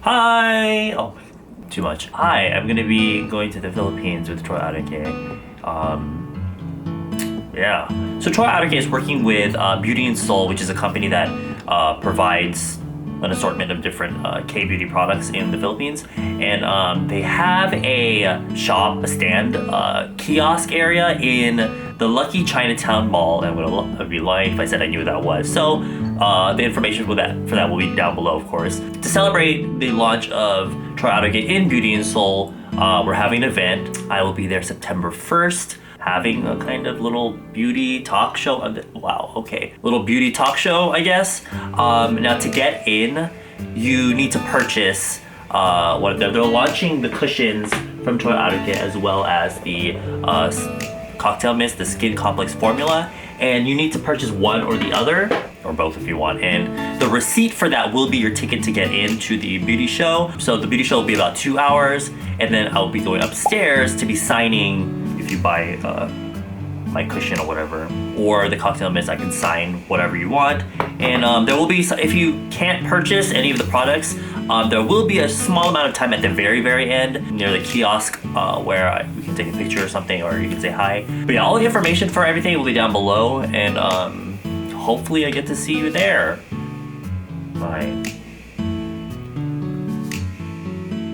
Hi! Oh, too much. Hi, I'm gonna be going to the Philippines with Troiareuke. Yeah. So Troiareuke is working with Beauty in Seoul, which is a company that provides an assortment of different K-beauty products in the Philippines. And they have a shop, a stand, kiosk area in the Lucky Chinatown Mall. And I'd be lying if I said I knew what that was. So the information for that will be down below, of course. To celebrate the launch of Troiareuke in Beauty in Seoul, we're having an event. I will be there September 1st. Having a kind of little beauty talk show. Wow, okay. Little beauty talk show, I guess. Now to get in, you need to purchase they're launching the cushions from Troiareuke as well as the cocktail mist, the skin complex formula. And you need to purchase one or the other, or both if you want. And the receipt for that will be your ticket to get into the beauty show. So the beauty show will be about 2 hours. And then I'll be going upstairs to be signing. If you buy my cushion or whatever, or the cocktail mist, I can sign whatever you want. And there will be, if you can't purchase any of the products, there will be a small amount of time at the very end near the kiosk where we can take a picture or something, or you can say hi. But yeah, all the information for everything will be down below, and hopefully I get to see you there. Bye.